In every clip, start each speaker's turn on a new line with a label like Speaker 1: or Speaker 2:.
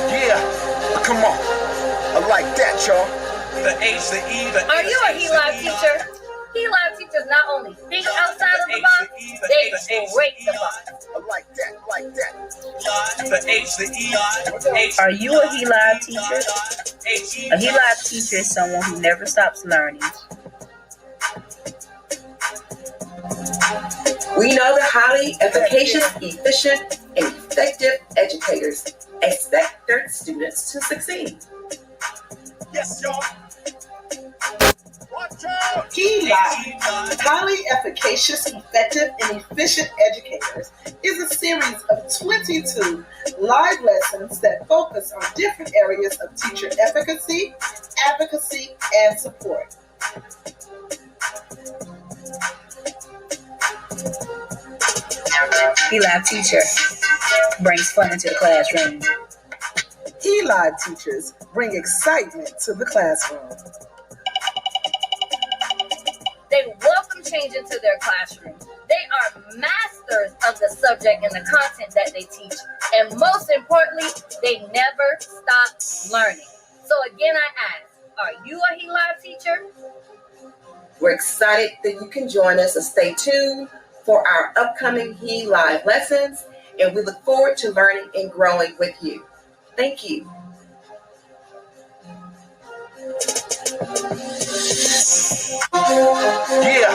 Speaker 1: Yeah, come on. I like that, y'all. The H, the E, the
Speaker 2: Are you a L.I.V.E teacher? L.I.V.E teachers not only think outside of the box, they break the box.
Speaker 1: I like that, like that. The H, the E,
Speaker 3: Are you a L.I.V.E teacher? A L.I.V.E teacher is someone who never stops learning.
Speaker 4: We know that highly efficacious, efficient, and effective educators expect their students to succeed.
Speaker 1: Yes, y'all. Watch out!
Speaker 5: L.I.V.E, highly efficacious, effective, and efficient educators, is a series of 22 live lessons that focus on different areas of teacher efficacy, advocacy, and support.
Speaker 3: L.I.V.E teacher brings fun into the classroom.
Speaker 5: L.I.V.E teachers bring excitement to the classroom.
Speaker 2: They welcome change into their classroom. They are masters of the subject and the content that they teach. And most importantly, they never stop learning. So again, I ask, are you a L.I.V.E teacher?
Speaker 4: We're excited that you can join us and stay tuned for our upcoming L.I.V.E lessons, and we look forward to learning and growing with you. Thank you.
Speaker 1: Yeah,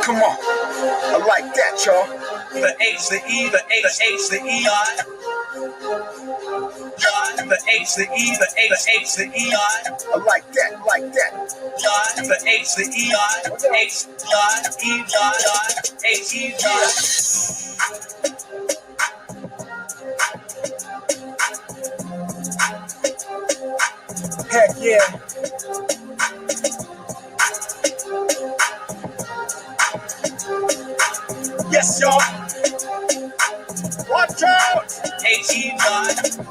Speaker 1: come on. I like that, y'all. The H, the E, the H, the E, the H, the E, the H, the E. I like that, like that. The H, the E, H, E, H, E. Heck yeah. Yes, y'all. Watch out. H-E-Y.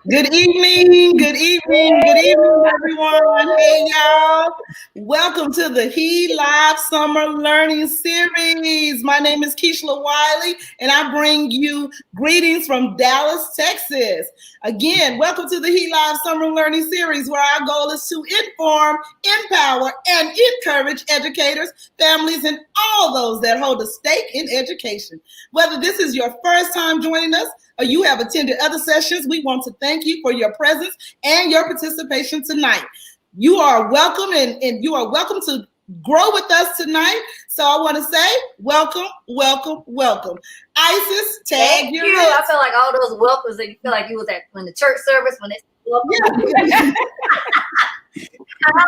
Speaker 5: Good evening, everyone. Hey, y'all. Welcome to the L.I.V.E Summer Learning Series. My name is Keishla Wiley, and I bring you greetings from Dallas, Texas. Again, welcome to the L.I.V.E Summer Learning Series, where our goal is to inform, empower, and encourage educators, families, and all those that hold a stake in education. Whether this is your first time joining us, or you have attended other sessions, we want to thank you for your presence and your participation tonight. You are welcome, and you are welcome to grow with us tonight. So I want to say welcome. Isis, tag
Speaker 2: Thank you. I feel like all those welcomes that you feel like you was at when the church service when it's welcome. Yeah.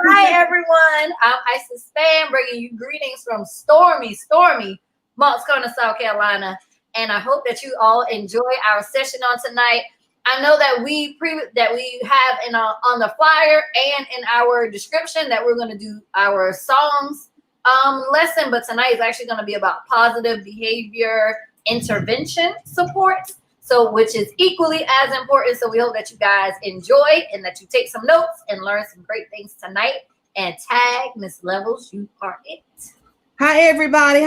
Speaker 2: Hi everyone. I'm Isis Span bringing you greetings from stormy Moncks Corner, South Carolina. And I hope that you all enjoy our session on tonight. I know that we have on the flyer and in our description that we're going to do our songs lesson, but tonight is actually going to be about positive behavior intervention support, so which is equally as important. So we hope that you guys enjoy and that you take some notes and learn some great things tonight. And tag Miss Levels, you are it.
Speaker 1: Hi, everybody.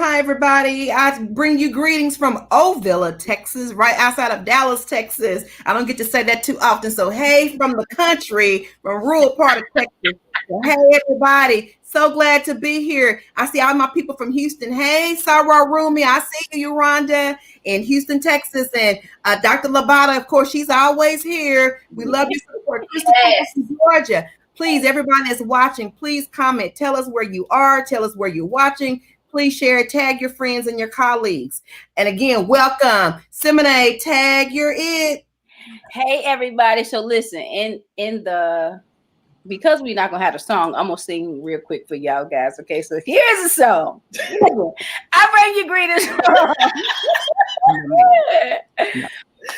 Speaker 1: I bring you greetings from Ovilla, Texas, right outside of Dallas, Texas. I don't get to say that too often. So, hey, from the country, from rural part of Texas. So, hey, everybody. So glad to be here. I see all my people from Houston. Hey, Sarah Rumi. I see you, Rhonda, in Houston, Texas. And Dr. Labata, of course, she's always here. We love your support.
Speaker 2: Yes.
Speaker 1: From Georgia. Please, everybody that's watching, please comment. Tell us where you are. Tell us where you're watching. Please share, tag your friends and your colleagues. And again, welcome. Simone, tag, you're it.
Speaker 3: Hey, everybody. So listen, because we're not going to have a song, I'm going to sing real quick for y'all guys. Okay, so here's a song. I bring you greetings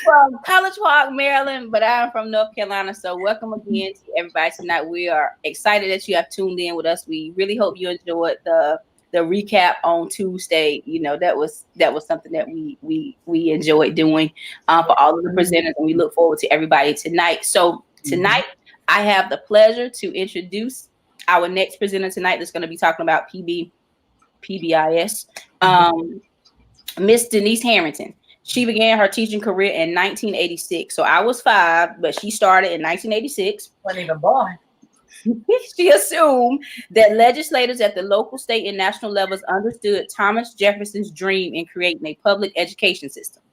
Speaker 3: from College Park, Maryland, but I'm from North Carolina. So welcome again to everybody tonight. We are excited that you have tuned in with us. We really hope you enjoyed the recap on Tuesday. You know, that was something that we enjoyed doing for all of the presenters, and we look forward to everybody tonight. So tonight, I have the pleasure to introduce our next presenter tonight that's going to be talking about PBIS, Miss Denise Harrington. She began her teaching career in 1986. So I was 5, but she started in 1986.
Speaker 2: Wasn't even born.
Speaker 3: She assumed that legislators at the local, state, and national levels understood Thomas Jefferson's dream in creating a public education system.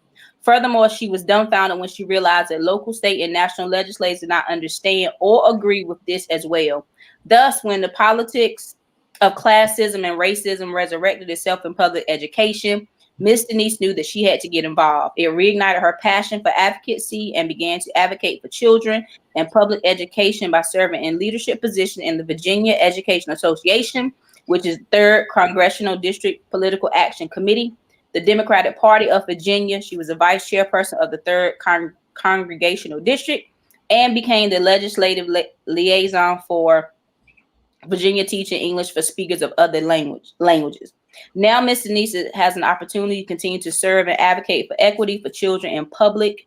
Speaker 3: Furthermore, she was dumbfounded when she realized that local, state, and national legislators did not understand or agree with this as well. Thus, when the politics of classism and racism resurrected itself in public education, Miss Denise knew that she had to get involved. It reignited her passion for advocacy and began to advocate for children and public education by serving in leadership position in the Virginia Education Association, which is 3rd Congressional District Political Action Committee, the Democratic Party of Virginia. She was a vice chairperson of the 3rd Congressional District and became the legislative liaison for Virginia teaching English for speakers of other languages. Now, Miss Denise has an opportunity to continue to serve and advocate for equity for children in public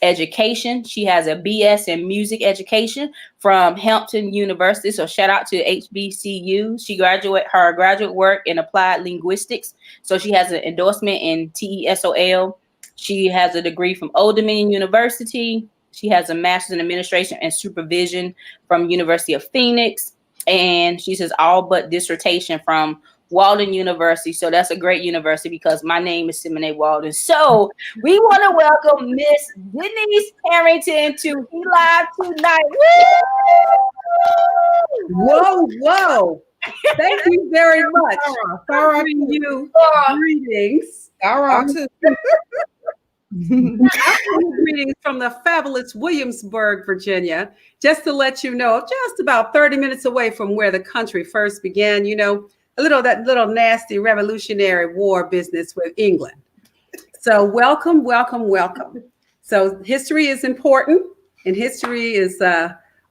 Speaker 3: education. She has a BS in music education from Hampton University. So shout out to HBCU. She her graduate work in applied linguistics. So she has an endorsement in TESOL. She has a degree from Old Dominion University. She has a master's in administration and supervision from University of Phoenix. And she says all but dissertation from Walden University. So that's a great university because my name is Simone Walden. So we want to welcome Miss Denise Harrington to L.I.V.E tonight.
Speaker 6: Woo! Whoa. Thank you very much. Sarah, you greetings.
Speaker 1: Sarah, too.
Speaker 6: Greetings from the fabulous Williamsburg, Virginia. Just to let you know, just about 30 minutes away from where the country first began, you know, that little nasty Revolutionary War business with England. So welcome. So history is important, and history is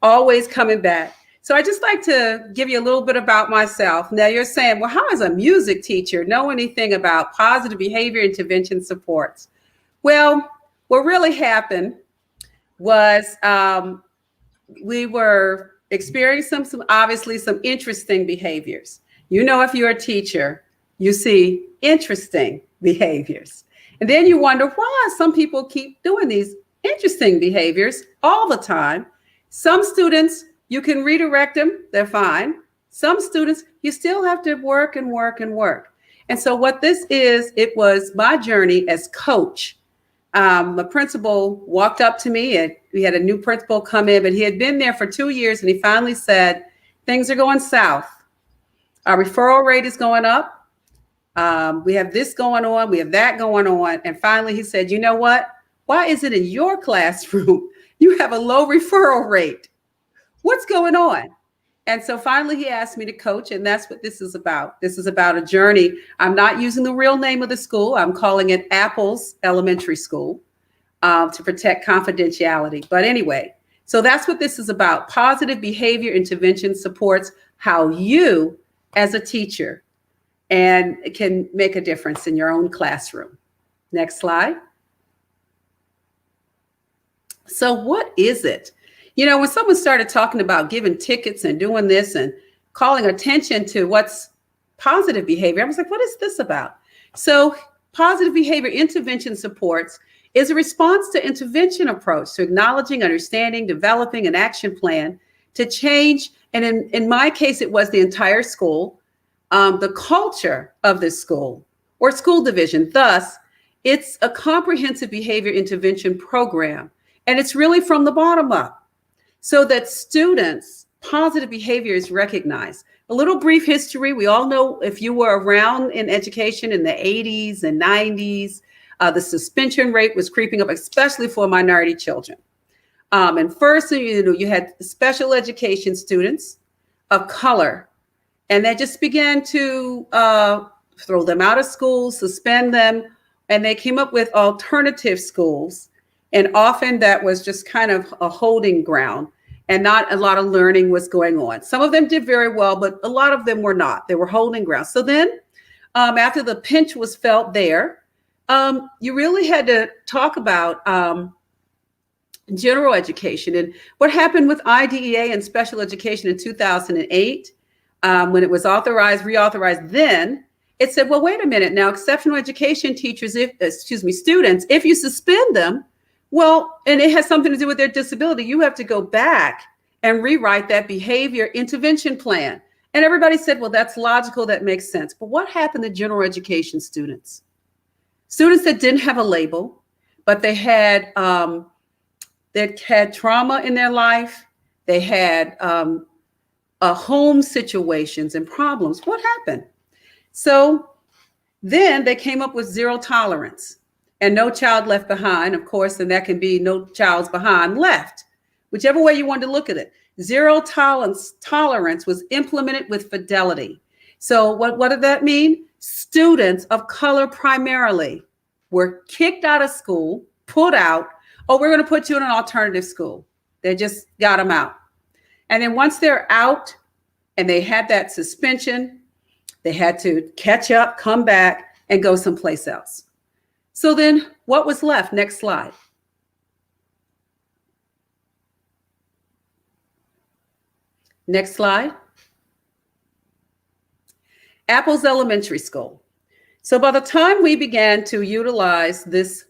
Speaker 6: always coming back. So I just like to give you a little bit about myself. Now you're saying, well, how does a music teacher know anything about positive behavior intervention supports? Well, what really happened was we were experiencing some interesting behaviors. You know, if you're a teacher, you see interesting behaviors. And then you wonder why some people keep doing these interesting behaviors all the time. Some students, you can redirect them, they're fine. Some students, you still have to work and work and work. And so what this is, it was my journey as coach. The principal walked up to me, and we had a new principal come in, but he had been there for 2 years, and he finally said, things are going south. Our referral rate is going up. We have this going on. We have that going on. And finally, he said, you know what? Why is it in your classroom you have a low referral rate? What's going on? And so finally, he asked me to coach, and that's what this is about. This is about a journey. I'm not using the real name of the school. I'm calling it Apples Elementary School to protect confidentiality. But anyway, so that's what this is about. Positive behavior intervention supports how you, as a teacher, and can make a difference in your own classroom. Next slide. So what is it? You know, when someone started talking about giving tickets and doing this and calling attention to what's positive behavior, I was like, what is this about? So positive behavior intervention supports is a response to intervention approach to acknowledging, understanding, developing an action plan to change. And in my case, it was the entire school, the culture of this school or school division. Thus, it's a comprehensive behavior intervention program. And it's really from the bottom up, so that students' positive behavior is recognized. A little brief history. We all know, if you were around in education in the 80s and 90s, the suspension rate was creeping up, especially for minority children. And first, you had special education students of color, and they just began to throw them out of school, suspend them, and they came up with alternative schools. And often that was just kind of a holding ground, and not a lot of learning was going on. Some of them did very well, but a lot of them were not. They were holding ground. So then after the pinch was felt there, you really had to talk about general education. And what happened with IDEA and special education in 2008, when it was reauthorized then, it said, well, wait a minute now, exceptional education teachers, students, if you suspend them, well, and it has something to do with their disability, you have to go back and rewrite that behavior intervention plan. And everybody said, well, that's logical, that makes sense. But what happened to general education students? Students that didn't have a label, but they had trauma in their life, they had home situations and problems. What happened? So then they came up with zero tolerance. And no child left behind, of course, and that can be no child's behind left, whichever way you want to look at it. Zero tolerance was implemented with fidelity. So what did that mean? Students of color primarily were kicked out of school, put out. Oh, we're going to put you in an alternative school. They just got them out. And then once they're out and they had that suspension, they had to catch up, come back, and go someplace else. So then what was left? Next slide. Next slide. Apples Elementary School. So by the time we began to utilize this,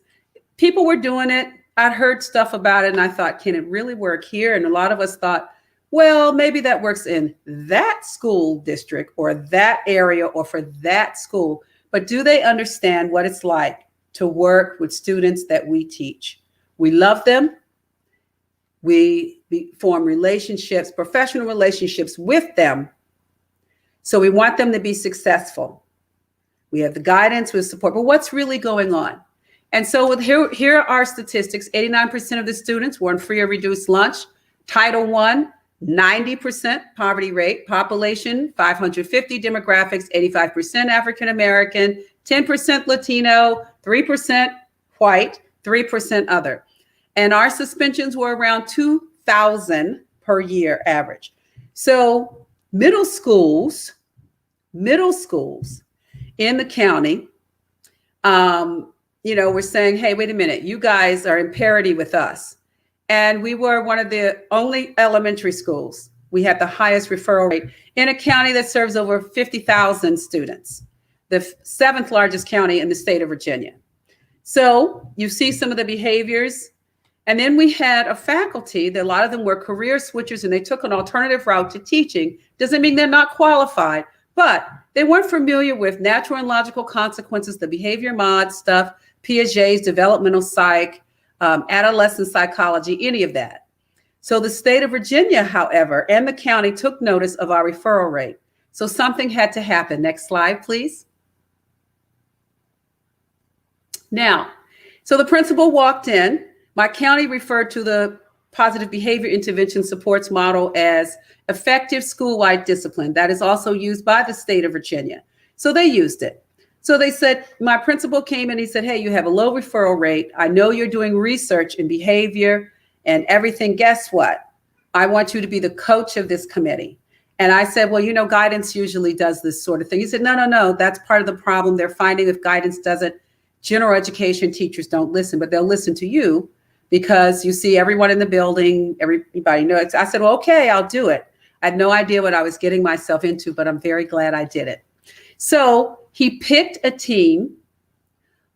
Speaker 6: people were doing it. I'd heard stuff about it and I thought, can it really work here? And a lot of us thought, well, maybe that works in that school district or that area or for that school. But do they understand what it's like to work with students that we teach? We love them. We form relationships, professional relationships with them. So we want them to be successful. We have the guidance, with support, but what's really going on? And so here are our statistics. 89% of the students were on free or reduced lunch. Title I, 90% poverty rate. Population, 550 demographics, 85% African-American, 10% Latino, 3% white, 3% other. And our suspensions were around 2,000 per year average. So middle schools in the county, we're saying, hey, wait a minute, you guys are in parity with us. And we were one of the only elementary schools. We had the highest referral rate in a county that serves over 50,000 students, the seventh largest county in the state of Virginia. So you see some of the behaviors. And then we had a faculty that a lot of them were career switchers and they took an alternative route to teaching. Doesn't mean they're not qualified, but they weren't familiar with natural and logical consequences, the behavior mod stuff, Piaget's developmental psych, adolescent psychology, any of that. So the state of Virginia, however, and the county took notice of our referral rate. So something had to happen. Next slide, please. Now, so the principal walked in. My county referred to the positive behavior intervention supports model as effective school-wide discipline. That is also used by the state of Virginia. So they used it. So they said, my principal came in, he said, hey, you have a low referral rate. I know you're doing research in behavior and everything. Guess what? I want you to be the coach of this committee. And I said, well, you know, guidance usually does this sort of thing. He said, no, that's part of the problem. They're finding if guidance doesn't, general education teachers don't listen, but they'll listen to you because you see everyone in the building, everybody knows. I said, well, okay, I'll do it. I had no idea what I was getting myself into, but I'm very glad I did it. So he picked a team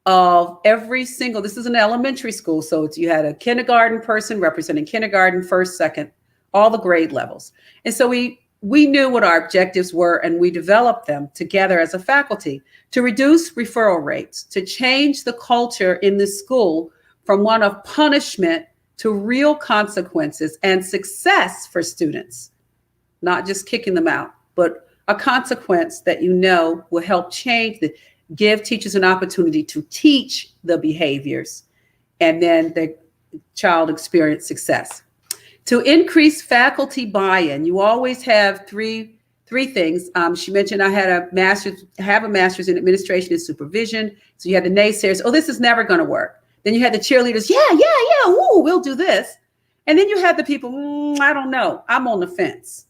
Speaker 6: of every single, this is an elementary school. So you had a kindergarten person representing kindergarten, first, second, all the grade levels. And so we knew what our objectives were and we developed them together as a faculty to reduce referral rates, to change the culture in the school from one of punishment to real consequences and success for students, not just kicking them out, but a consequence that you know will help change, give teachers an opportunity to teach the behaviors, and then the child experience success. To increase faculty buy-in, you always have three things. She mentioned I have a master's in administration and supervision. So you had the naysayers, oh, this is never going to work. Then you had the cheerleaders, yeah, ooh, we'll do this. And then you had the people, I don't know, I'm on the fence.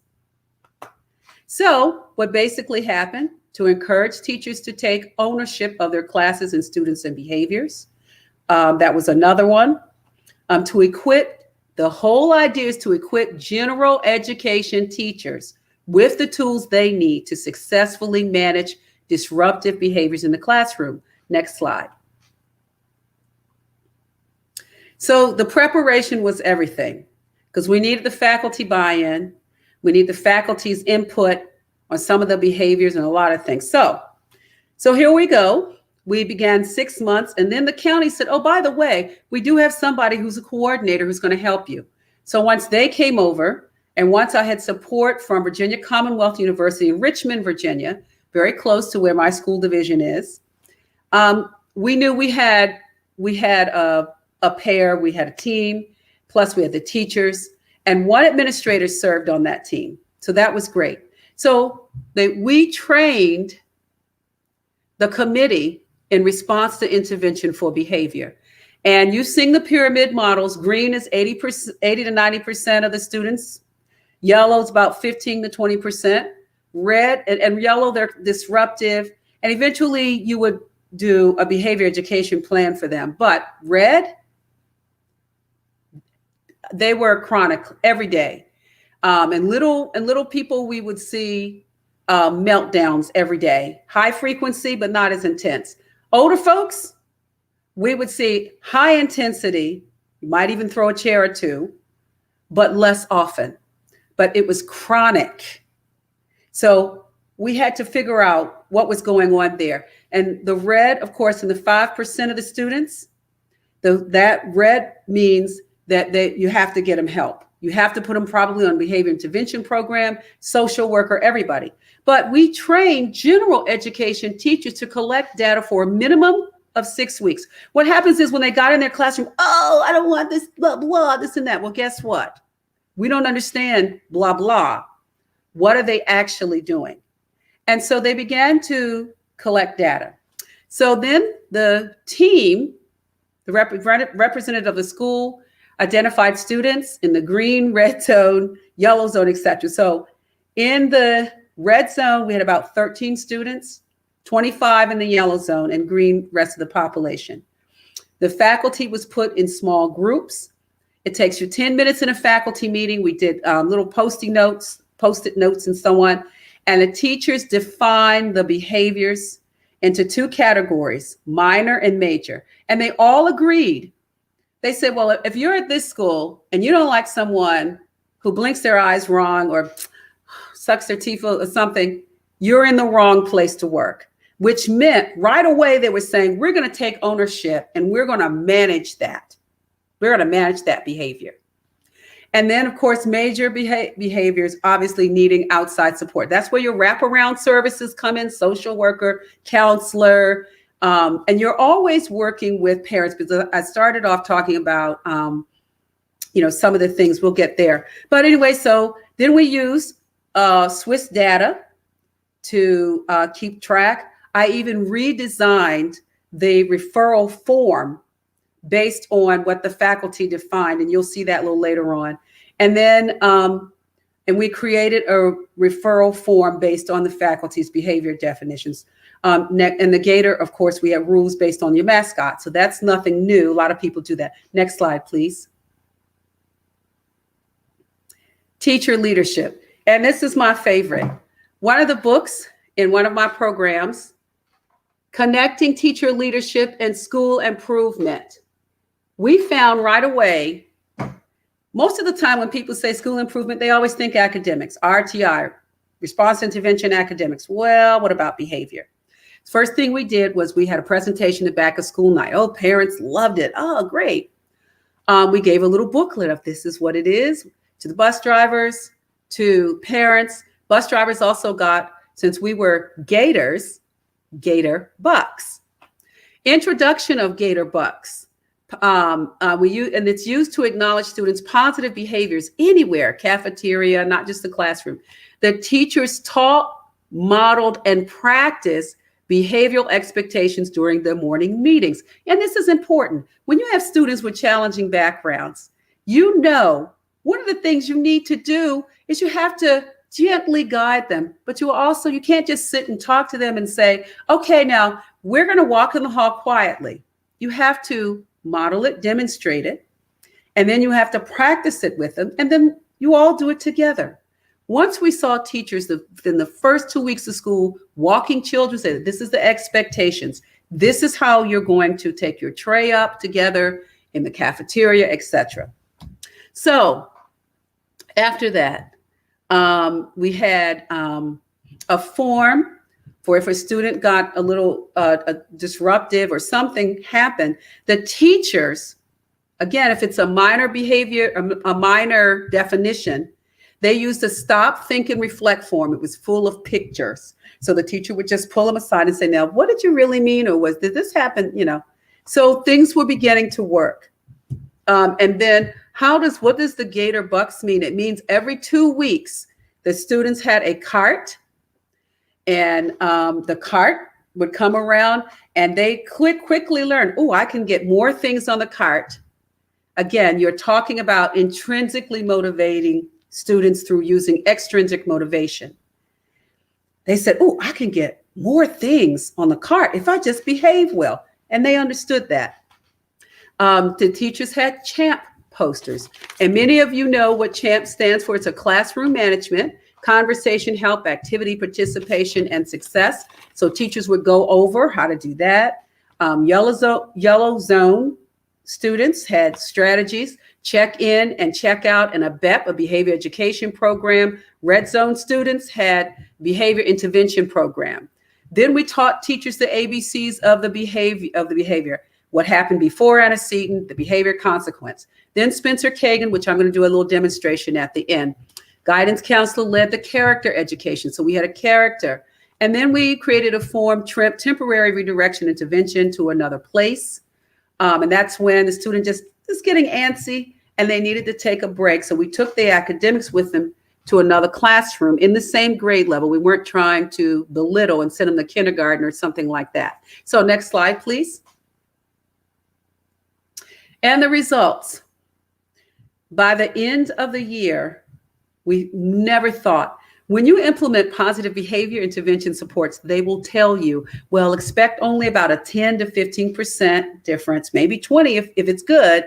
Speaker 6: So what basically happened to encourage teachers to take ownership of their classes and students and behaviors. That was another one. To equip, the whole idea is to equip general education teachers with the tools they need to successfully manage disruptive behaviors in the classroom. Next slide. So the preparation was everything because we needed the faculty buy-in. We need the faculty's input on some of the behaviors and a lot of things. So here we go. We began 6 months and then the county said, oh, by the way, we do have somebody who's a coordinator who's going to help you. So once they came over and once I had support from Virginia Commonwealth University in Richmond, Virginia, very close to where my school division is, we knew we had a pair, we had a team, plus we had the teachers and one administrator served on that team. So that was great. So we trained the committee in response to intervention for behavior. And you've seen the pyramid models. Green is 80 to 90% of the students. Yellow is about 15 to 20%. Red and yellow, they're disruptive. And eventually you would do a behavior education plan for them. But red, they were chronic every day. And little people, we would see meltdowns every day. High frequency, but not as intense. Older folks, we would see high intensity. You might even throw a chair or two, but less often. But it was chronic. So we had to figure out what was going on there. And the red, of course, in the 5% of the students, that red means that you have to get them help. You have to put them probably on behavior intervention program, social worker, everybody. But we train general education teachers to collect data for a minimum of 6 weeks. What happens is when they got in their classroom, oh, I don't want this, blah, blah, this and that. Well, guess what? We don't understand blah, blah. What are they actually doing? And so they began to collect data. So then the team, the representative of the school, identified students in the green, red zone, yellow zone, etc. So in the red zone, we had about 13 students, 25 in the yellow zone, and green, rest of the population. The faculty was put in small groups. It takes you 10 minutes in a faculty meeting. We did little post-it notes and so on. And the teachers define the behaviors into two categories, minor and major. And they all agreed. They said, well, if you're at this school and you don't like someone who blinks their eyes wrong or sucks their teeth or something, you're in the wrong place to work, which meant right away they were saying, we're going to take ownership and we're going to manage that. We're going to manage that behavior. And then, of course, major behaviors, obviously needing outside support. That's where your wraparound services come in, social worker, counselor, and you're always working with parents, because I started off talking about, some of the things. We'll get there. But anyway, so then we use Swiss data to keep track. I even redesigned the referral form based on what the faculty defined, and you'll see that a little later on. And then, and we created a referral form based on the faculty's behavior definitions. And the Gator, of course, we have rules based on your mascot. So that's nothing new. A lot of people do that. Next slide, please. Teacher leadership. And this is my favorite. One of the books in one of my programs, Connecting Teacher Leadership and School Improvement. We found right away, most of the time when people say school improvement, they always think academics, RTI, response intervention academics. Well, what about behavior? First thing we did was we had a presentation at back of school night. Oh, parents loved it. Oh, great. We gave a little booklet of this is what it is to the bus drivers, to parents. Bus drivers also got, since we were Gators, Gator Bucks. Introduction of Gator Bucks. We use, and it's used to acknowledge students' positive behaviors anywhere, cafeteria, not just the classroom. The teachers taught, modeled, and practiced behavioral expectations during the morning meetings. And this is important. When you have students with challenging backgrounds, one of the things you need to do is you have to gently guide them, but you can't just sit and talk to them and say, okay, now we're going to walk in the hall quietly. You have to model it, demonstrate it, and then you have to practice it with them, and then you all do it together. Once we saw teachers in the first 2 weeks of school walking children, say, this is the expectations. This is how you're going to take your tray up together in the cafeteria, etc. So after that, we had a form for if a student got a little disruptive or something happened, the teachers, again, if it's a minor behavior, a minor definition, they used a stop, think, and reflect form. It was full of pictures. So the teacher would just pull them aside and say, now, what did you really mean? Or did this happen? So things were beginning to work. And then what does the Gator Bucks mean? It means every 2 weeks, the students had a cart, and the cart would come around and they quickly learn, oh, I can get more things on the cart. Again, you're talking about intrinsically motivating students through using extrinsic motivation. They said, oh, I can get more things on the cart if I just behave well. And they understood that. The teachers had CHAMP posters. And many of you know what CHAMP stands for. It's a classroom management, conversation, help, activity, participation, and success. So teachers would go over how to do that. Yellow zone students had strategies, check in and check out, and a BEP, a behavior education program. Red zone students had behavior intervention program. Then we taught teachers the ABCs of the behavior. What happened before antecedent, the behavior consequence. Then Spencer Kagan, which I'm going to do a little demonstration at the end. Guidance counselor led the character education. So we had a character. And then we created a form, temporary redirection intervention to another place. And that's when the student just is getting antsy and they needed to take a break. So we took the academics with them to another classroom in the same grade level. We weren't trying to belittle and send them to kindergarten or something like that. So next slide, please. And the results. By the end of the year, we never thought, when you implement positive behavior intervention supports, they will tell you, well, expect only about a 10 to 15% difference, maybe 20 if it's good.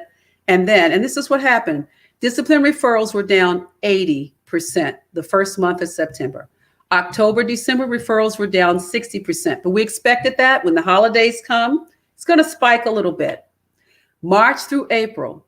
Speaker 6: And this is what happened. Discipline referrals were down 80% the first month of September. October, December referrals were down 60%, but we expected that when the holidays come, it's going to spike a little bit. March through April,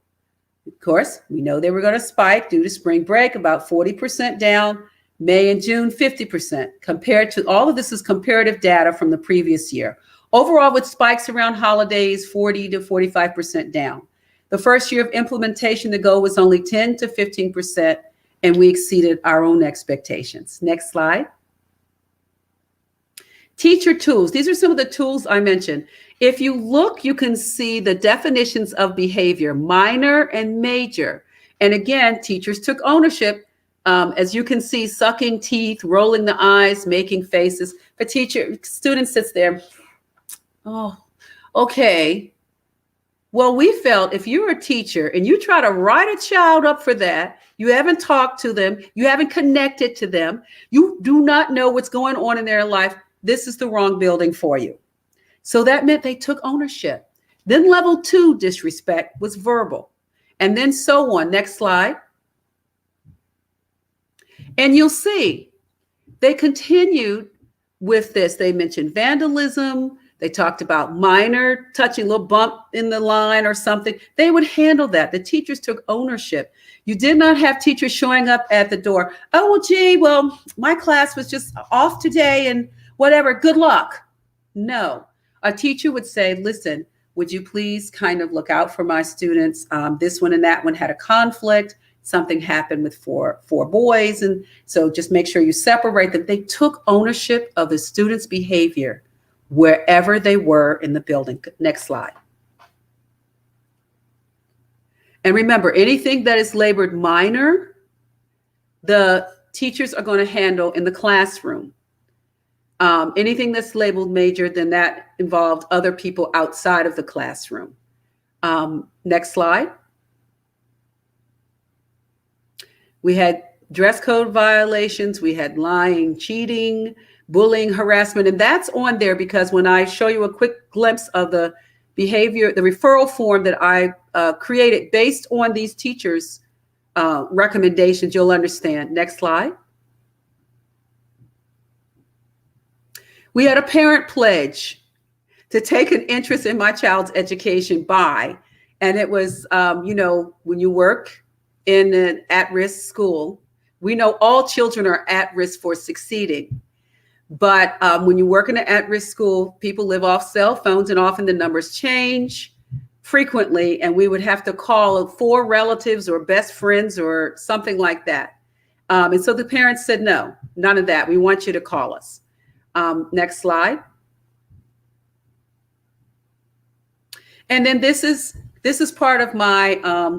Speaker 6: of course, we know they were going to spike due to spring break, about 40% down. May and June, 50%. Compared to all of this is comparative data from the previous year. Overall, with spikes around holidays, 40 to 45% down. The first year of implementation, the goal was only 10 to 15%, and we exceeded our own expectations. Next slide. Teacher tools. These are some of the tools I mentioned. If you look, you can see the definitions of behavior, minor and major. And again, teachers took ownership. As you can see, sucking teeth, rolling the eyes, making faces. The student sits there. Oh, okay. Well, we felt if you're a teacher and you try to write a child up for that, you haven't talked to them, you haven't connected to them, you do not know what's going on in their life, this is the wrong building for you. So that meant they took ownership. Then level 2 disrespect was verbal. And then so on. Next slide. And you'll see they continued with this. They mentioned vandalism. They talked about minor touching, a little bump in the line or something. They would handle that. The teachers took ownership. You did not have teachers showing up at the door. Oh, well, gee, well, my class was just off today and whatever. Good luck. No. A teacher would say, listen, would you please kind of look out for my students? This one and that one had a conflict. Something happened with four boys. And so just make sure you separate them. They took ownership of the students' behavior wherever they were in the building. Next slide. And remember, anything that is labeled minor, the teachers are going to handle in the classroom. Anything that's labeled major, then that involved other people outside of the classroom. Next slide. We had dress code violations. We had lying, cheating, bullying, harassment, and that's on there because when I show you a quick glimpse of the behavior, the referral form that I created based on these teachers' recommendations, you'll understand. Next slide. We had a parent pledge to take an interest in my child's education by, and it was, when you work in an at-risk school, we know all children are at risk for succeeding. But when you work in an at-risk school, people live off cell phones and often the numbers change frequently. And we would have to call 4 relatives or best friends or something like that. And so the parents said, no, none of that. We want you to call us. Next slide. And then this is part of my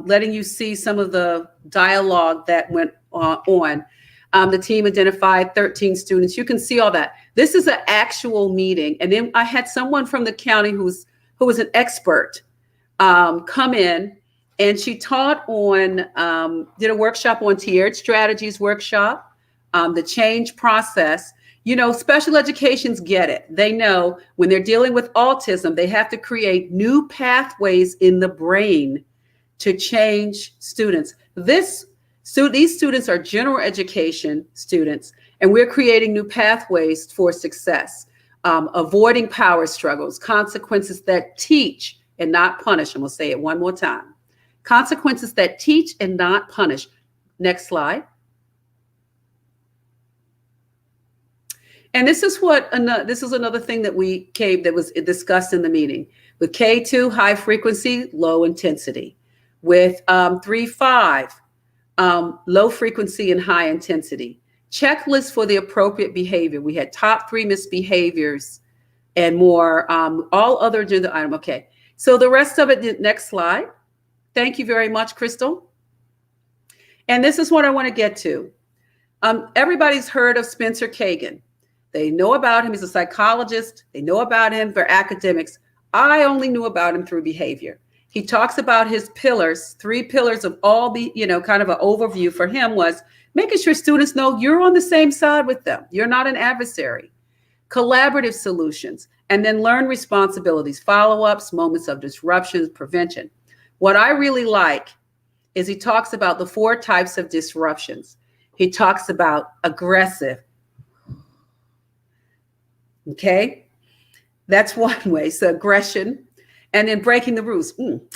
Speaker 6: letting you see some of the dialogue that went on. The team identified 13 students. You can see all that. This is an actual meeting. And then I had someone from the county who was an expert come in, and she taught on, did a workshop on tiered strategies workshop, the change process. Special educations get it. They know when they're dealing with autism, they have to create new pathways in the brain to change students. These students are general education students, and we're creating new pathways for success, avoiding power struggles, consequences that teach and not punish. I'm going to say it one more time. Consequences that teach and not punish. Next slide. And this is another thing that that was discussed in the meeting. With K2, high frequency, low intensity. With 3-5, low frequency and high intensity. Checklist for the appropriate behavior. We had top 3 misbehaviors and more, all other agenda item. Okay, so the rest of it, next slide. Thank you very much, Crystal. And this is what I want to get to. Everybody's heard of Spencer Kagan. They know about him. He's a psychologist. They know about him for academics. I only knew about him through behavior. He talks about his pillars, 3 pillars of all the, kind of an overview for him was making sure students know you're on the same side with them. You're not an adversary. Collaborative solutions, and then learn responsibilities, follow-ups, moments of disruption, prevention. What I really like is he talks about the 4 types of disruptions. He talks about aggressive. Okay, that's one way. So aggression, and then breaking the rules.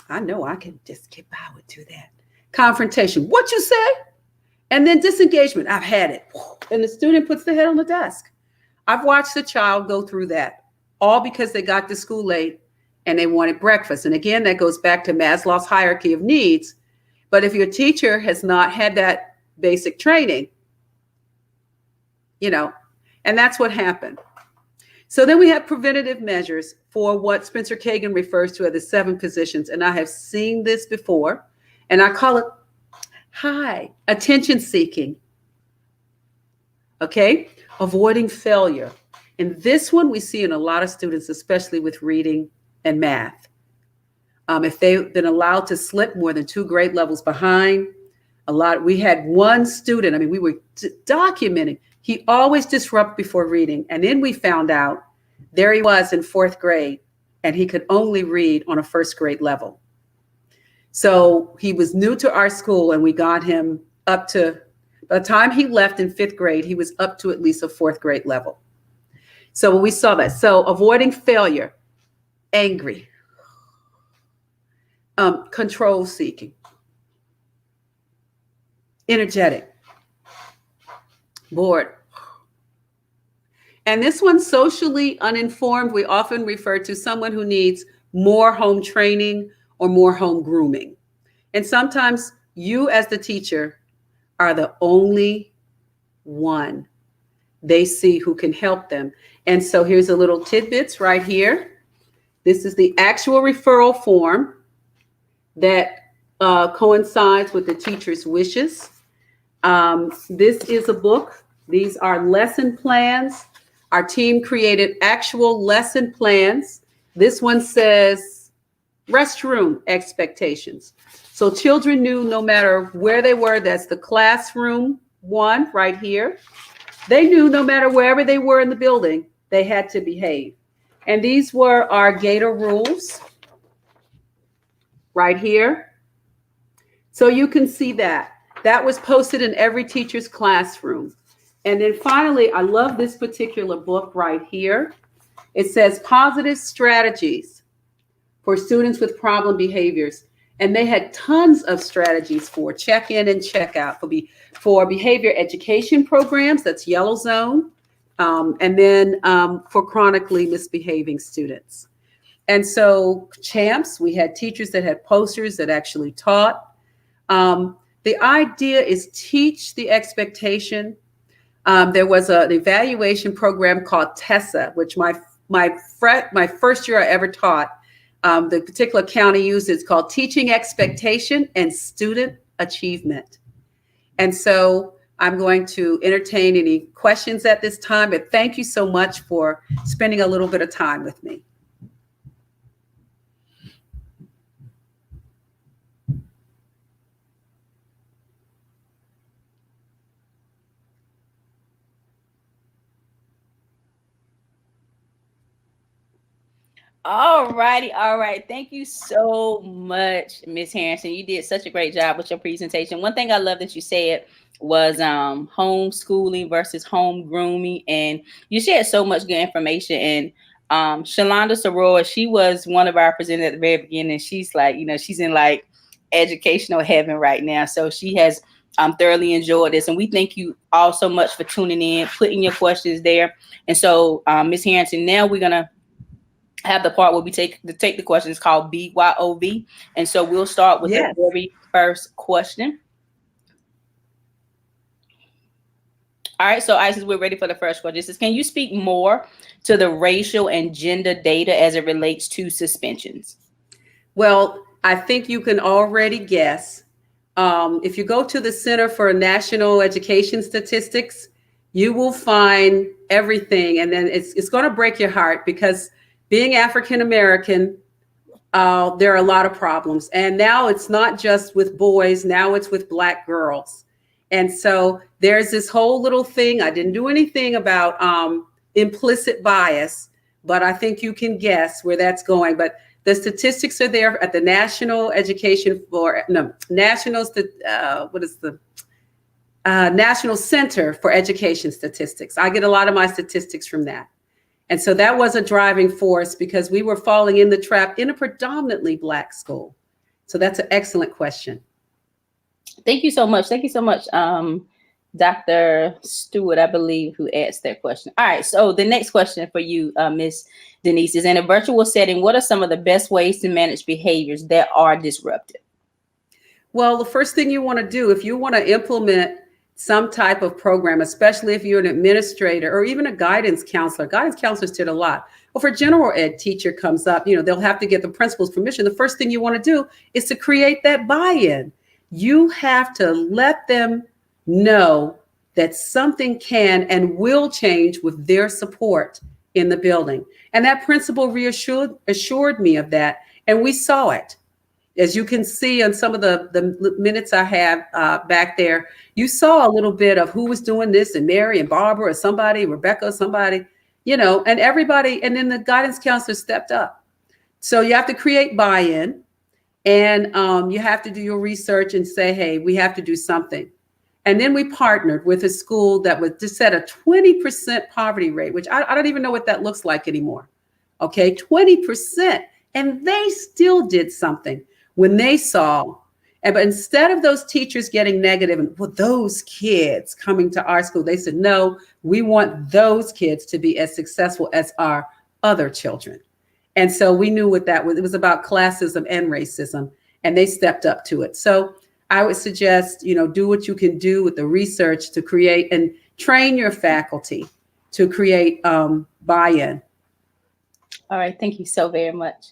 Speaker 6: I know I can just get by with do that. Confrontation. What you say? And then disengagement. I've had it. And the student puts their head on the desk. I've watched a child go through that, all because they got to school late and they wanted breakfast. And again, that goes back to Maslow's hierarchy of needs. But if your teacher has not had that basic training, and that's what happened. So then we have preventative measures for what Spencer Kagan refers to as the 7 positions. And I have seen this before, and I call it attention seeking. Okay, avoiding failure. And this one we see in a lot of students, especially with reading and math. If they've been allowed to slip more than 2 grade levels behind, we had one student, we were documenting, he always disrupted before reading. And then we found out there he was in 4th grade and he could only read on a 1st grade level. So he was new to our school and we got him up to, by the time he left in 5th grade, he was up to at least a 4th grade level. So we saw that. So avoiding failure, angry, control seeking, energetic, bored. And this one, socially uninformed, we often refer to someone who needs more home training or more home grooming. And sometimes you as the teacher are the only one they see who can help them. And so here's a little tidbits right here. This is the actual referral form that coincides with the teacher's wishes. This is a book. These are lesson plans. Our team created actual lesson plans. This one says restroom expectations. So children knew no matter where they were, that's the classroom one right here. They knew no matter wherever they were in the building, they had to behave. And these were our Gator rules right here. So you can see that. That was posted in every teacher's classroom. And then finally, I love this particular book right here. It says Positive Strategies for Students with Problem Behaviors. And they had tons of strategies for check-in and check-out, for behavior education programs, that's yellow zone, and then for chronically misbehaving students. And so champs, we had teachers that had posters that actually taught. The idea is teach the expectation. There was an evaluation program called TESSA, which my first year I ever taught, the particular county used, it's called Teaching Expectation and Student Achievement. And so I'm going to entertain any questions at this time, but thank you so much for spending a little bit of time with me.
Speaker 3: All righty. All right. Thank you so much, Ms. Harrington. You did such a great job with your presentation. One thing I love that you said was homeschooling versus home grooming. And you shared so much good information. And Shalonda Soror, she was one of our presenters at the very beginning. She's like, she's in like educational heaven right now. So she has thoroughly enjoyed this. And we thank you all so much for tuning in, putting your questions there. And so, Ms. Harrington, now we're going to have the part where we take the questions called BYOV. And so we'll start with the very first question. All right, so Isis, we're ready for the first question. It says, can you speak more to the racial and gender data as it relates to suspensions?
Speaker 6: Well, I think you can already guess. If you go to the Center for National Education Statistics, you will find everything. And then it's going to break your heart because being African-American, there are a lot of problems. And now it's not just with boys, now it's with Black girls. And so there's this whole little thing. I didn't do anything about implicit bias, but I think you can guess where that's going. But The statistics are there at the National National Center for Education Statistics. I get a lot of my statistics from that. And so that was a driving force because we were falling in the trap in a predominantly Black school. So that's an excellent question.
Speaker 3: Thank you so much. Thank you so much, Dr. Stewart, I believe, who asked that question. All right, so the next question for you, Ms. Denise, is in a virtual setting, what are some of the best ways to manage behaviors that are disruptive?
Speaker 6: Well, the first thing you want to do, if you want to implement some type of program, especially if you're an administrator or even a guidance counselors did a lot. Well, if a general ed teacher comes up, they'll have to get the principal's permission. The first thing you want to do is to create that buy-in. You have to let them know that something can and will change with their support in the building. And that principal assured me of that. And we saw it. As you can see on some of the minutes I have back there, you saw a little bit of who was doing this, and Mary and Barbara or somebody, Rebecca or somebody, and everybody. And then the guidance counselor stepped up. So you have to create buy-in, and you have to do your research and say, hey, we have to do something. And then we partnered with a school that was just at a 20% poverty rate, which I don't even know what that looks like anymore. Okay, 20%. And they still did something when they saw, but instead of those teachers getting negative and well, those kids coming to our school, they said, no, we want those kids to be as successful as our other children. And so we knew what that was. It was about classism and racism, and they stepped up to it. So I would suggest, do what you can do with the research to create and train your faculty to create buy-in.
Speaker 3: All right. Thank you so very much.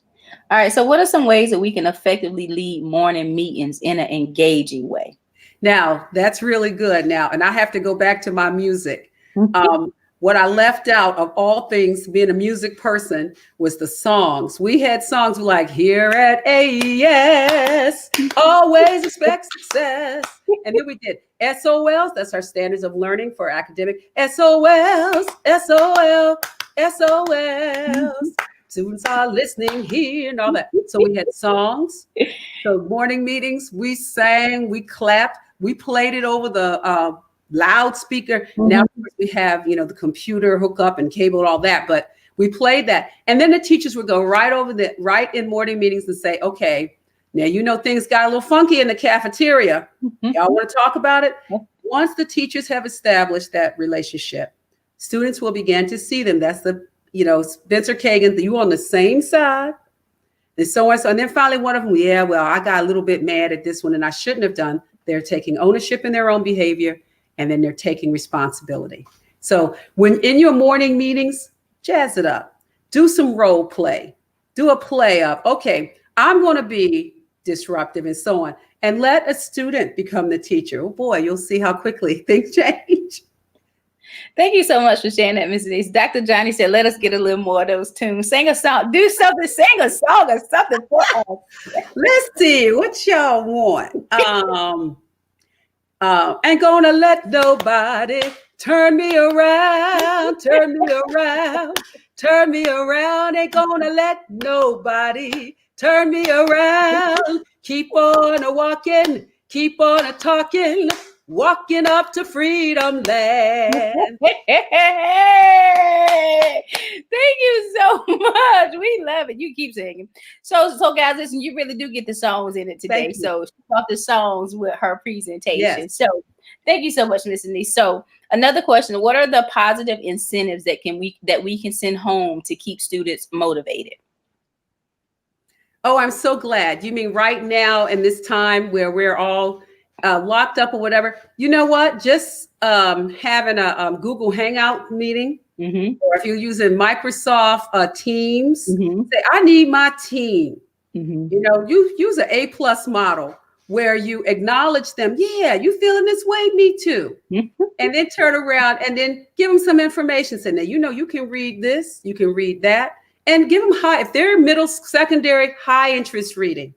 Speaker 3: All right. So what are some ways that we can effectively lead morning meetings in an engaging way?
Speaker 6: Now, that's really good now. And I have to go back to my music. What I left out of all things, being a music person, was the songs. We had songs like here at AES, always expect success. And then we did SOLs, that's our standards of learning for academic. SOLs, SOL, SOLs. Students are listening here and all that. So we had songs. So morning meetings, we sang, we clapped, we played it over the loudspeaker. Now we have, the computer hookup and cable, all that, but we played that. And then the teachers would go right in morning meetings and say, okay, now, things got a little funky in the cafeteria. Y'all want to talk about it? Once the teachers have established that relationship, students will begin to see them. That's the, Spencer Kagan, you on the same side. And so on. So, and then finally one of them, I got a little bit mad at this one and I shouldn't have done. They're taking ownership in their own behavior. And then they're taking responsibility. So when in your morning meetings, jazz it up. Do some role play. Do a play of, okay, I'm going to be disruptive and so on. And let a student become the teacher. Oh boy, you'll see how quickly things change.
Speaker 3: Thank you so much for sharing that, Ms. Denise. Dr. Johnny said, let us get a little more of those tunes. Sing a song. Do something. Sing a song or something for us.
Speaker 6: Let's see. What y'all want? Ain't gonna let nobody turn me around, turn me around, turn me around. Ain't gonna let nobody turn me around. Keep on a walking, keep on a talking, walking up to freedom land.
Speaker 3: Thank you so much. We love it. You keep singing. So guys, listen, you really do get the songs in it today. So she brought the songs with her presentation. Yes. So thank you so much, Ms. Denise. So another question, what are the positive incentives that we can send home to keep students motivated?
Speaker 6: Oh, I'm so glad. You mean right now in this time where we're all locked up or whatever? You know what? Just having a Google Hangout meeting, or if you're using Microsoft Teams, say, I need my team. You use an A+ model where you acknowledge them. Yeah, you feeling this way? Me too. And then turn around and then give them some information. Say, now, you can read this, you can read that, and give them if they're middle, secondary, high interest reading.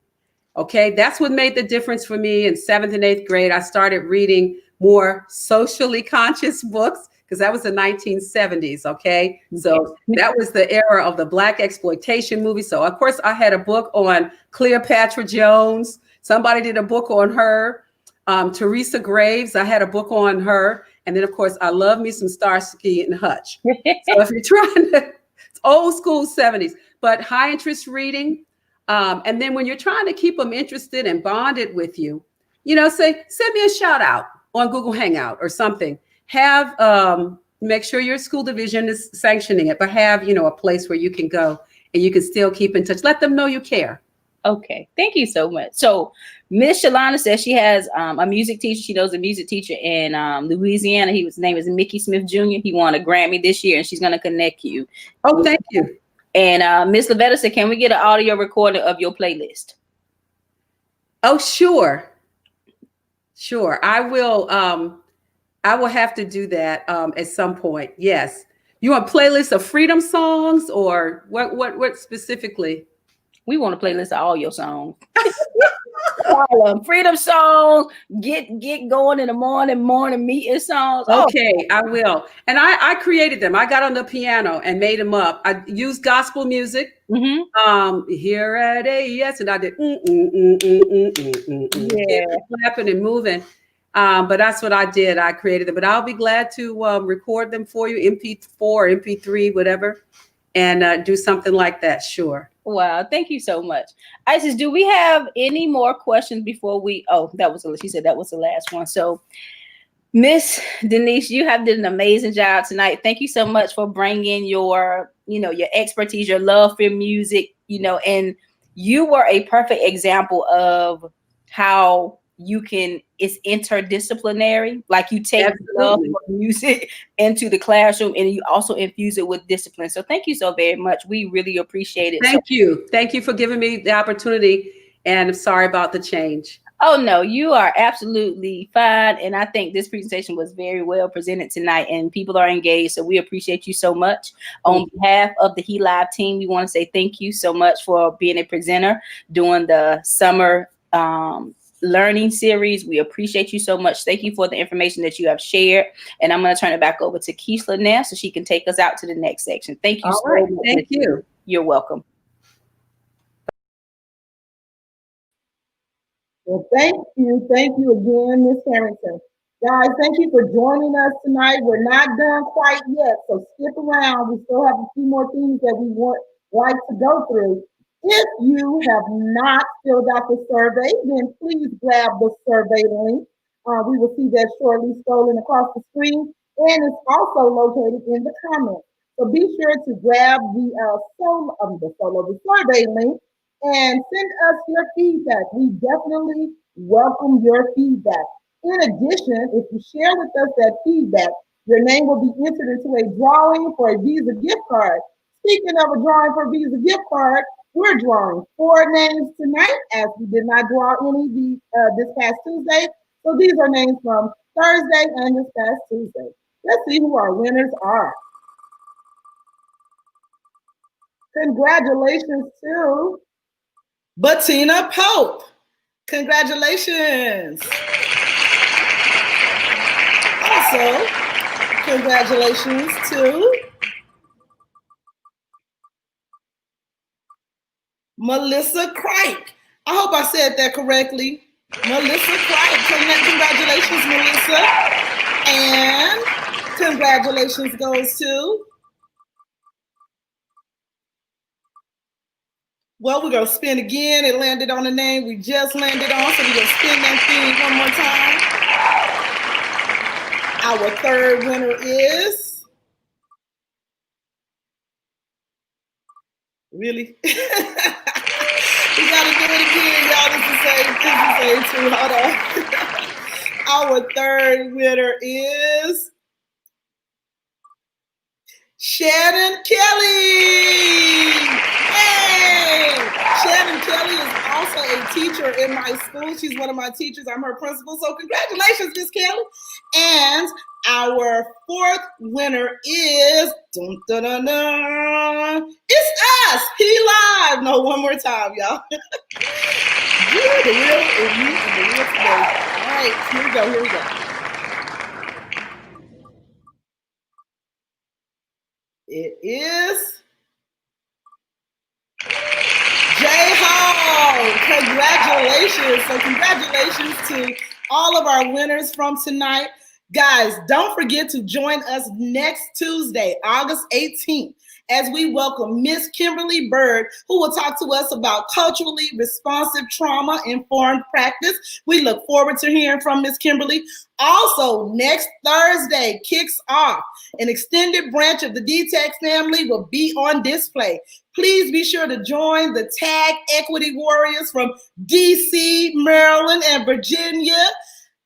Speaker 6: Okay, that's what made the difference for me in 7th and 8th grade. I started reading more socially conscious books because that was the 1970s. Okay. So that was the era of the Black exploitation movie. So of course I had a book on Cleopatra Jones. Somebody did a book on her. Teresa Graves, I had a book on her. And then of course I love me some Starsky and Hutch. So if you're trying to, it's old school 70s, but high interest reading. And then when you're trying to keep them interested and bonded with you, say, send me a shout out on Google Hangout or something. Have, make sure your school division is sanctioning it, but have, a place where you can go and you can still keep in touch. Let them know you care.
Speaker 3: Okay, thank you so much. So Miss Shalana says she has a music teacher. She knows a music teacher in Louisiana. His name is Mickey Smith Jr. He won a Grammy this year, and she's going to connect you.
Speaker 6: Oh, thank you.
Speaker 3: And Miss Lavetta said, can we get an audio recording of your playlist?
Speaker 6: Oh, sure. Sure. I will have to do that at some point. Yes. You want playlists of freedom songs or what specifically?
Speaker 3: We want a playlist of all your songs. Freedom songs, get going in the morning meeting songs.
Speaker 6: Okay, I will. And I created them. I got on the piano and made them up. I used gospel music.
Speaker 3: Mm-hmm.
Speaker 6: Here at AES, and I did clapping and moving. But that's what I did. I created them. But I'll be glad to record them for you, MP4, MP3, whatever, and do something like that. Sure.
Speaker 3: Wow, thank you so much. Isis, do we have any more questions before we? Oh, she said that was the last one. So, Miss Denise, you have done an amazing job tonight. Thank you so much for bringing your expertise, your love for music, and you were a perfect example of how it's interdisciplinary. Like you take love for music into the classroom and you also infuse it with discipline. So thank you so very much. We really appreciate it.
Speaker 6: Thank you. Thank you for giving me the opportunity. And I'm sorry about the change.
Speaker 3: Oh, no, you are absolutely fine. And I think this presentation was very well presented tonight and people are engaged. So we appreciate you so much. On behalf of the L.I.V.E team, we want to say thank you so much for being a presenter during the summer learning series. We appreciate you so much. Thank you for the information that you have shared. And I'm going to turn it back over to Keisla now so she can take us out to the next section. Thank you so much.
Speaker 6: Thank you.
Speaker 3: You're welcome.
Speaker 5: Well, thank you again, Miss Harrington. Guys, thank you for joining us tonight. We're not done quite yet, so stick around. We still have a few more things that we like to go through. If you have not filled out the survey, then please grab the survey link. We will see that shortly scrolling across the screen, and it's also located in the comments. So be sure to grab the survey link and send us your feedback. We definitely welcome your feedback. In addition, if you share with us that feedback, your name will be entered into a drawing for a Visa gift card. Speaking of a drawing for a Visa gift card, we're drawing 4 names tonight, as we did not draw any this past Tuesday. So these are names from Thursday and this past Tuesday. Let's see who our winners are. Congratulations to Bettina Pope. Congratulations. Also, congratulations to Melissa Crike. I hope I said that correctly. Melissa Crike. Congratulations, Melissa. And congratulations goes to, well, we're going to spin again. It landed on the name we just landed on, so we're going to spin that thing one more time. Our third winner is, really? We got to do it again, y'all. This is the same too. Hold on. Our third winner is Shannon Kelly. Hey! Shannon Kelly is also a teacher in my school. She's one of my teachers. I'm her principal. So congratulations, Miss Kelly. And our fourth winner is, dun, dun, dun, dun, it's us, L.I.V.E. No, one more time, y'all. You're the real and me and the real today. All right, here we go. It is Jay Hall. Congratulations. So congratulations to all of our winners from tonight. Guys, don't forget to join us next Tuesday, August 18th, as we welcome Miss Kimberly Bird, who will talk to us about culturally responsive trauma-informed practice. We look forward to hearing from Miss Kimberly. Also, next Thursday kicks off. An extended branch of the DTEC family will be on display. Please be sure to join the Tag Equity Warriors from DC, Maryland, and Virginia,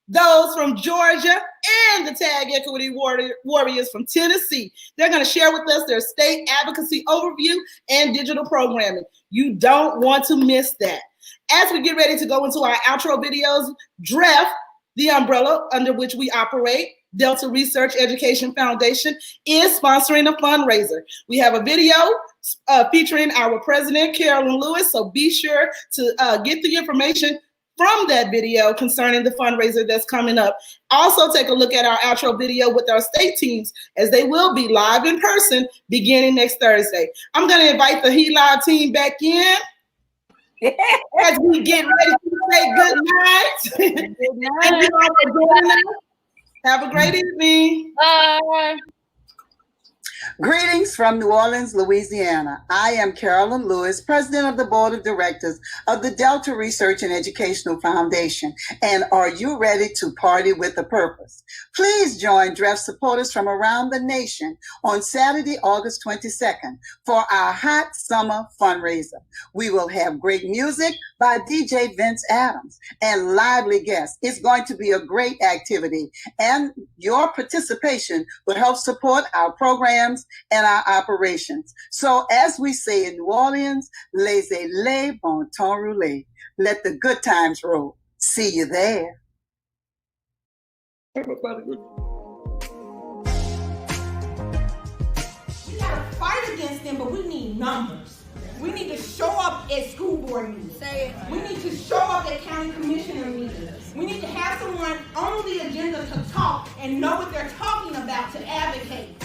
Speaker 5: those from Georgia, and the Tag Equity Warriors from Tennessee. They're going to share with us their state advocacy overview and digital programming. You don't want to miss that. As we get ready to go into our outro videos, DREF, the umbrella under which we operate, Delta Research Education Foundation, is sponsoring a fundraiser. We have a video featuring our president, Carolyn Lewis, so be sure to get the information from that video concerning the fundraiser that's coming up. Also, take a look at our outro video with our state teams, as they will be live in person beginning next Thursday. I'm going to invite the He-Live team back in as we get ready to say good night. Thank you all for joining us. Have a great evening.
Speaker 2: Bye.
Speaker 7: Greetings from New Orleans, Louisiana. I am Carolyn Lewis, President of the Board of Directors of the Delta Research and Educational Foundation. And are you ready to party with a purpose? Please join DREF supporters from around the nation on Saturday, August 22nd for our Hot Summer Fundraiser. We will have great music by DJ Vince Adams and lively guests. It's going to be a great activity, and your participation will help support our programs and our operations. So as we say in New Orleans, laissez-les bon temps rouler. Let the good times roll. See you there.
Speaker 1: We gotta fight against them, but we need numbers. We need to show up at school board meetings. We need to show up at county commissioner meetings. We need to have someone on the agenda to talk and know what they're talking about to advocate.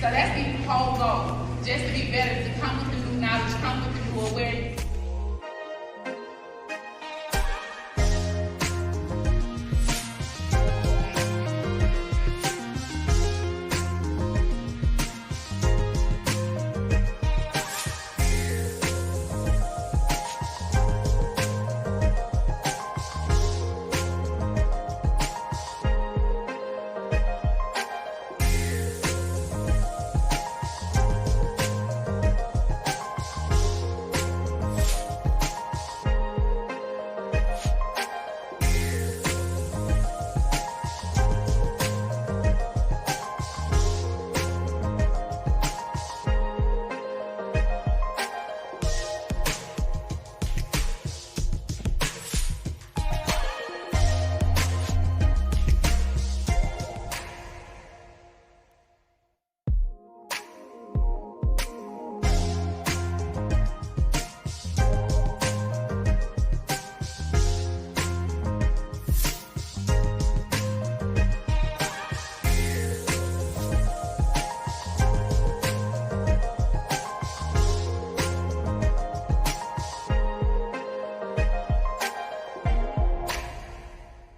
Speaker 8: So that's the whole goal, just to be better, to come with the new knowledge, come with the new awareness,